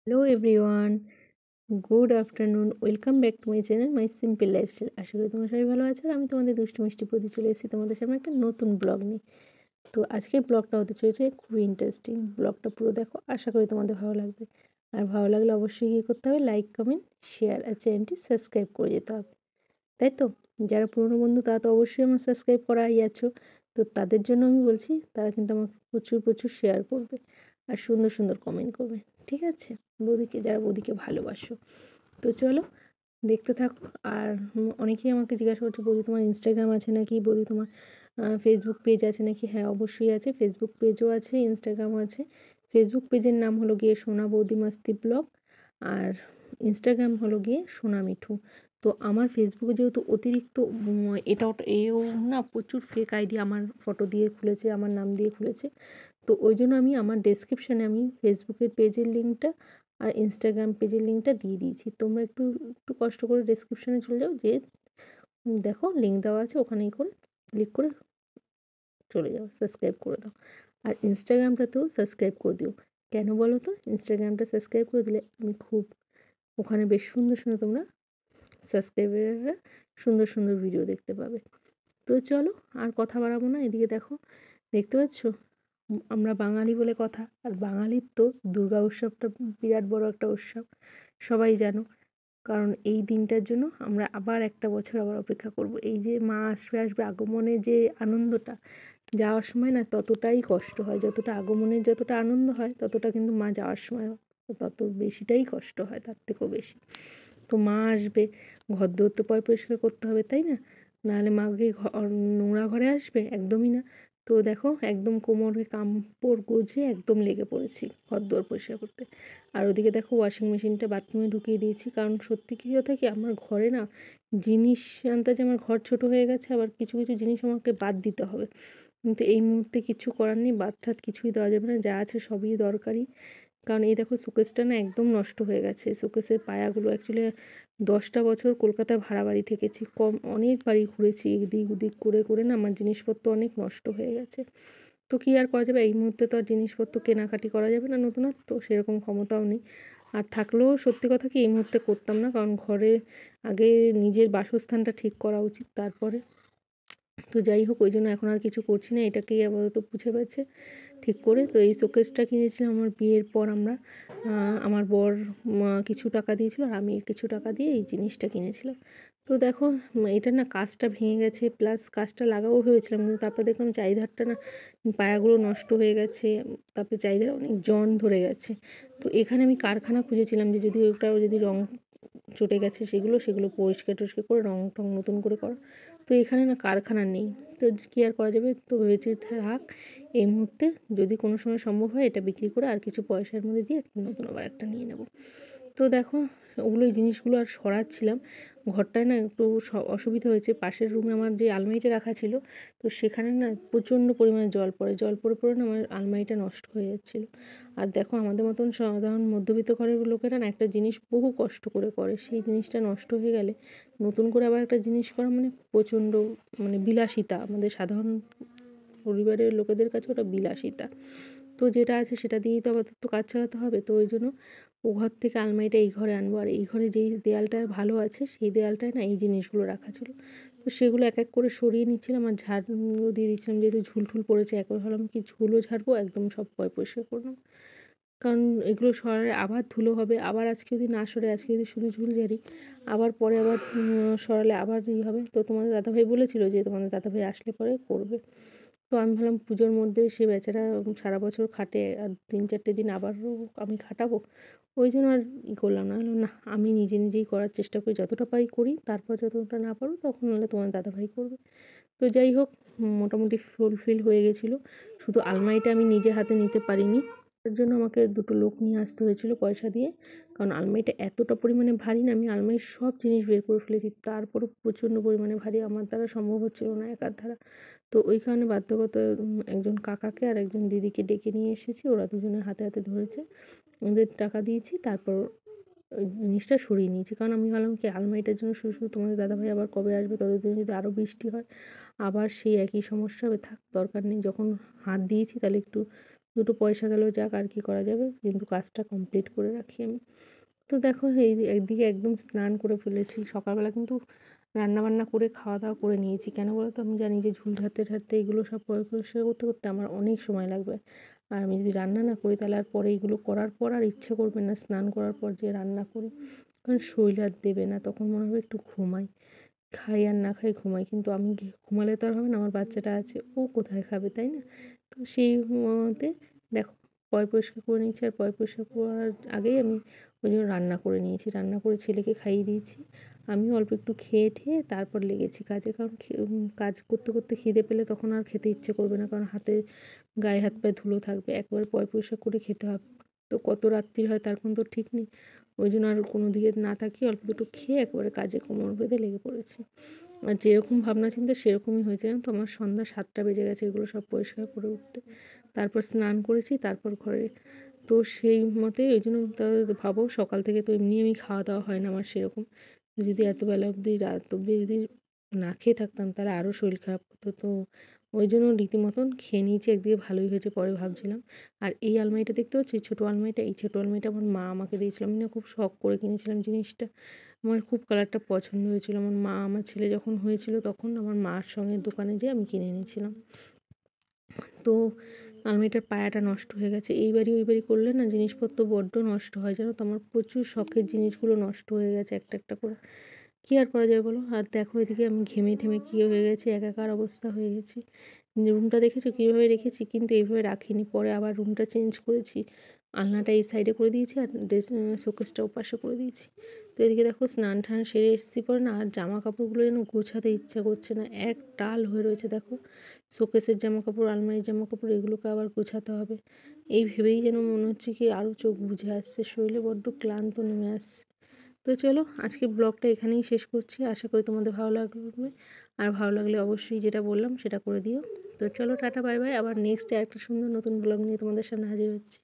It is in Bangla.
Hello everyone, good afternoon. Welcome back to my channel my simple lifestyle. আশা করি তোমরা সবাই ভালো আছো। আর আমি তোমাদের দুষ্টু মিষ্টি প্রতি চলে এসেছি তোমাদের সামনে একটা নতুন ব্লগ নিয়ে। তো আজকের ব্লগটা হতে চলেছে খুবই ইন্টারেস্টিং। ব্লগটা পুরো দেখো, আশা করি তোমাদের ভালো লাগবে। আর ভালো লাগলে অবশ্যই কী করতে হবে, লাইক কমেন্ট শেয়ার আর চ্যানেলটি সাবস্ক্রাইব করে যেতে হবে, তাই তো? যারা পুরনো বন্ধু তারা তো অবশ্যই আমার সাবস্ক্রাইব করাই আছো। তো তাদের জন্য আমি বলছি, তারা কিন্তু আমাকে প্রচুর প্রচুর শেয়ার করবে আর সুন্দর সুন্দর কমেন্ট করবে, ঠিক আছে? বৌদিকে, যারা বৌদিকে ভালোবাসো। তো চলো দেখতে থাকো। আর অনেকেই আমাকে জিজ্ঞাসা করছে, বৌদি তোমার ইনস্টাগ্রাম আছে নাকি, বৌদি তোমার ফেসবুক পেজ আছে নাকি? হ্যাঁ, অবশ্যই আছে। ফেসবুক পেজও আছে, ইনস্টাগ্রামও আছে। ফেসবুক পেজের নাম হলো গিয়ে সোনা বৌদি মাস্তি ব্লগ, আর ইনস্টাগ্রাম হলো গিয়ে সোনা মিঠু। তো আমার ফেসবুকে যেহেতু অতিরিক্ত এটা ওটা এও না, প্রচুর ফেক আইডি আমার ফটো দিয়ে খুলেছে, আমার নাম দিয়ে খুলেছে। তো ওই জন্য আমি আমার ডেসক্রিপশানে আমি ফেসবুকের পেজের লিঙ্কটা আর ইনস্টাগ্রাম পেজের লিঙ্কটা দিয়ে দিয়েছি। তোমরা একটু একটু কষ্ট করে ডেসক্রিপশানে চলে যাও, যে দেখো লিঙ্ক দেওয়া আছে, ওখানেই করে ক্লিক করে চলে যাও, সাবস্ক্রাইব করে দাও। আর ইনস্টাগ্রামটাতেও সাবস্ক্রাইব করে দিও। কেন বলো তো? ইনস্টাগ্রামটা সাবস্ক্রাইব করে দিলে আমি খুব, ওখানে বেশ সুন্দর সুন্দর তোমরা সাবস্ক্রাইবাররা সুন্দর সুন্দর ভিডিও দেখতে পাবে। তো চলো আর কথা বাড়াবো না, এদিকে দেখো, দেখতে পাচ্ছ আমরা বাঙালি বলে কথা। আর বাঙালির তো দুর্গা উৎসবটা বিরাট বড় একটা উৎসব, সবাই জানো। কারণ এই দিনটার জন্য আমরা আবার একটা বছর আবার অপেক্ষা করব। এই যে মা আসবে আসবে আগমনে যে আনন্দটা, যাওয়ার সময় না ততটাই কষ্ট হয়। যতটা আগমনের যতটা আনন্দ হয়, ততটা কিন্তু মা যাওয়ার সময় তত বেশিটাই কষ্ট হয়, তার থেকেও বেশি। তো মা আসবে, ঘরদোর তো পরিষ্কার করতে হবে, তাই না? নাহলে মাকে নোংরা ঘরে আসবে? একদমই না। তো দেখো একদম কোমরে কাপড় গুঁজে একদম লেগে পড়েছি ঘরদোর পরিষ্কার করতে। আর ওদিকে দেখো ওয়াশিং মেশিনটা বাথরুমে ঢুকিয়ে দিয়েছি, কারণ সত্যি কী কথা কি, আমার ঘরে না জিনিস আনতে, যে আমার ঘর ছোট হয়ে গেছে, আবার কিছু কিছু জিনিস আমাকে বাদ দিতে হবে। কিন্তু এই মুহূর্তে কিছু করার নেই, বাদ টাদ কিছুই দেওয়া যাবে না, যা আছে সবই দরকারি। কারণ এই দেখো শোকেসটা না একদম নষ্ট হয়ে গেছে। শোকেসের পায়াগুলো অ্যাকচুয়ালি 10টা বছর কলকাতায় ভাড়া বাড়ি থেকেছি, অনেক বাড়ি ঘুরেছি, এদিক ওদিক করে করে না আমার জিনিসপত্র অনেক নষ্ট হয়ে গেছে। তো কী আর করা যাবে, এই মুহূর্তে তো আর জিনিসপত্র কেনাকাটি করা যাবে না নতুনত্ব, সেরকম ক্ষমতাও নেই। আর থাকলেও সত্যি কথা কি এই মুহূর্তে করতাম না, কারণ ঘরে আগে নিজের বাসস্থানটা ঠিক করা উচিত, তারপরে। তো যাই হোক, ওই জন্য এখন আর কিছু করছি না, এটাকেই আপাতত পুছে বেছে ঠিক করে। তো এই শোকেসটা কিনেছিলাম আমার বিয়ের পর। আমরা আমার বর কিছু টাকা দিয়েছিল, আর আমি কিছু টাকা দিয়ে এই জিনিসটা কিনেছিলাম। তো দেখো এটা না কাঁচটা ভেঙে গেছে, প্লাস কাঁচটা লাগাও হয়েছিলাম, কিন্তু তারপর দেখলাম চারিধারটা না পায়াগুলো নষ্ট হয়ে গেছে, তারপরে চারিধারে অনেক জন ধরে গেছে। তো এখানে আমি কারখানা খুঁজেছিলাম, যে যদি ওটাও যদি রং চটে গেছে সেগুলো সেগুলো পরিষ্কার টরিষ্কার করে রং টং নতুন করে করা। তো এখানে না কারখানা নেই, তো কী আর করা যাবে। তো ভেবেছি থাক, এই মুহূর্তে যদি কোনো সময় সম্ভব হয় এটা বিক্রি করে আর কিছু পয়সার মধ্যে দিয়ে নতুন আবার একটা নিয়ে নেব। তো দেখো ওগুলো, এই জিনিসগুলো আর সরাচ্ছিলাম। ঘরটায় না একটু অসুবিধা হয়েছে, পাশের রুমে আমার যে আলমারিটা রাখা ছিল, তো সেখানে না প্রচণ্ড পরিমাণে জল পড়ে, জল পড়ে পড়ে না আমার আলমারিটা নষ্ট হয়ে যাচ্ছিলো। আর দেখো আমাদের মতন সাধারণ মধ্যবিত্ত ঘরের লোকেরা না একটা জিনিস বহু কষ্ট করে করে, সেই জিনিসটা নষ্ট হয়ে গেলে নতুন করে আবার একটা জিনিস করা মানে প্রচণ্ড, মানে বিলাসিতা। আমাদের সাধারণ পরিবারের লোকেদের কাছে ওটা বিলাসিতা। তো যেটা আছে সেটা দিয়েই তো আপাতত কাজ চালাতে হবে। তো ওই জন্য ও ঘর থেকে আলমারিটা এই ঘরে আনবো, আর এই ঘরে যেই দেয়ালটা ভালো আছে সেই দেয়ালটায় না এই জিনিসগুলো রাখা ছিল। তো সেগুলো এক এক করে সরিয়ে নিচ্ছিলাম, আর ঝাড়ু দিয়ে দিচ্ছিলাম, যেহেতু ঝুল ঠুল পড়েছে। একবার ভাবলাম কি ঝুলও ঝাড়বো, একদম সব পরিষ্কার করে নেবো, কারণ এগুলো সরালে আবার ধুলো হবে। আবার আজকে যদি না সরে, আজকে যদি শুধু ঝুল ঝাড়ি, আবার পরে আবার সরালে আবার হবে। তো তোমাদের দাদাভাই বলেছিল যে তোমাদের দাদাভাই আসলে পরে করবে। তো আমি ভাবলাম পুজোর মধ্যে সে বেচারা সারা বছর খাটে, আর 3-4টে দিন আবারও আমি খাটাবো। ওই জন্য আর করলাম না। বললাম না, আমি নিজে নিজেই করার চেষ্টা করি, যতটা পারি করি, তারপর যতটা না পারবো তখন হলে তোমার দাদাভাই করবে। তো যাই হোক, মোটামুটি ফুলফিল হয়ে গেছিলো। শুধু আলমারিটা আমি নিজে হাতে নিতে পারিনি, তার জন্য আমাকে দুটো লোক নিয়ে আসতে হয়েছিল পয়সা দিয়ে। কারণ আলমারিটা এতটা পরিমাণে ভারী না, আমি আলমারির সব জিনিস বের করে ফেলেছি, তারপরও প্রচণ্ড পরিমাণে ভারী, আমার দ্বারা সম্ভব হচ্ছিল না একার দ্বারা। তো ওই কারণে বাধ্যগত একজন কাকাকে আর একজন দিদিকে ডেকে নিয়ে এসেছি, ওরা দুজনে হাতে হাতে ধরেছে, ওদের টাকা দিয়েছি, তারপর ওই জিনিসটা সরিয়ে নিয়েছি। কারণ আমি ভাবলাম কি আলমারিটার জন্য শুধু শুধু তোমাদের দাদাভাই আবার কবে আসবে, ততদিন যদি আরও বৃষ্টি হয় আবার সেই একই সমস্যা হবে, থাক দরকার নেই, যখন হাত দিয়েছি তাহলে একটু দুটো পয়সা গেলেও যাক, আর কি করা যাবে, কিন্তু কাজটা কমপ্লিট করে রাখি আমি। তো দেখো এই একদিকে একদম স্নান করে ফেলেছি। সকালবেলা কিন্তু রান্নাবান্না করে খাওয়া দাওয়া করে নিয়েছি। কেন বলো তো? আমি জানি যে ঝুল ঝাড়তে ঝাড়তে এগুলো সব পরিষ্কার করতে করতে আমার অনেক সময় লাগবে। আর আমি যদি রান্না না করি তাহলে আর পরে এগুলো করার পর আর ইচ্ছে করবে না স্নান করার পর যে রান্না করি। কারণ শরীর আর দেবে না, তখন মনে হবে একটু ঘুমাই। খাই আর না খাই ঘুমাই, কিন্তু আমি ঘুমালে তো আর হবে না, আমার বাচ্চাটা আছে, ও কোথায় খাবে, তাই না? তো সেই মতে দেখো পরিষ্কার করে নিয়েছি। আর পরিষ্কার করার আগেই আমি ওই জন্য রান্না করে নিয়েছি, রান্না করে ছেলেকে খাইয়ে দিয়েছি। আমিও অল্প একটু খেয়ে ঠেয়ে তারপর লেগেছি কাজে। কারণ কাজ করতে করতে খিদে পেলে তখন আর খেতে ইচ্ছে করবে না, কারণ হাতে গায়ে হাত পায়ে ধুলো থাকবে। একবারে পরিষ্কার করে খেতে হবে। তো কত রাত্রির হয় তার কোনো তো ঠিক নেই। ওই জন্য আর কোনো দিকে না তাকিয়ে অল্প দুটো খেয়ে একবারে কাজে কোমর বেঁধে লেগে পড়েছি। আর যেরকম ভাবনা চিন্তা সেরকমই হয়েছে, জানো তো? আমার সন্ধ্যা 7টা বেজে গেছে এগুলো সব পরিষ্কার করে উঠতে। তারপর স্নান করেছি, তারপর ঘরে। তো সেই মতে ওই জন্য ভাবো সকাল থেকে তো এমনি আমি খাওয়া দাওয়া হয় না আমার সেরকম। তো যদি এত বেলা অবধি রাত অবধি যদি না খেয়ে থাকতাম তাহলে আরও শরীর খারাপ হতো। তো ওই জন্য রীতিমতন খেয়ে নিয়েছি, একদিকে ভালোই হয়েছে, পরে ভাবছিলাম। আর এই আলমারিটা দেখতে পাচ্ছ, এই ছোটো আলমারিটা, এই ছোটো আলমারিটা আমার মা আমাকে দিয়েছিল। আমি না খুব শখ করে কিনেছিলাম জিনিসটা। আমার খুব কালারটা পছন্দ হয়েছিল। আমার মা, আমার ছেলে যখন হয়েছিল তখন আমার মার সঙ্গে দোকানে যেয়ে আমি কিনে এনেছিলাম। তো আলমারিটার পায়াটা নষ্ট হয়ে গেছে। এই বাড়ি ওই বাড়ি করলে না জিনিসপত্র বড্ড নষ্ট হয়, জানো তো? আমার প্রচুর শখের জিনিসগুলো নষ্ট হয়ে গেছে একটা একটা করে। কী আর করা যাবে বলো? আর দেখো এদিকে আমি ঘেমে ঠেমে কী হয়ে গেছি, একাকার অবস্থা হয়ে গেছি। রুমটা দেখেছো কীভাবে রেখেছি? কিন্তু এইভাবে রাখিনি, পরে আবার রুমটা চেঞ্জ করেছি। আলনাটা এই সাইডে করে দিয়েছি আর শোকেসটা ওপাশে করে দিয়েছি। তো এদিকে দেখো স্নান টান সেরে এসেছি পরে না, আর জামা কাপড়গুলো যেন গোছাতে ইচ্ছা করছে না, এক টাল হয়ে রয়েছে দেখো। শোকেসের জামা কাপড়, আলমারির জামা কাপড়, এগুলোকে আবার গোছাতে হবে। এই ভেবেই যেন মনে হচ্ছে কি আরও চোখ বুজে আসছে, শরীরে বড্ড ক্লান্ত নেমে আসছে। তো চলো আজকে ব্লগটা এখানেই শেষ করছি। আশা করি তোমাদের ভালো লাগবে। আর ভালো লাগলে অবশ্যই যেটা বললাম সেটা করে দিও। তো চলো টাটা, বাই বাই। আবার নেক্সট একটা সুন্দর নতুন ব্লগ নিয়ে তোমাদের সামনে হাজির হচ্ছি।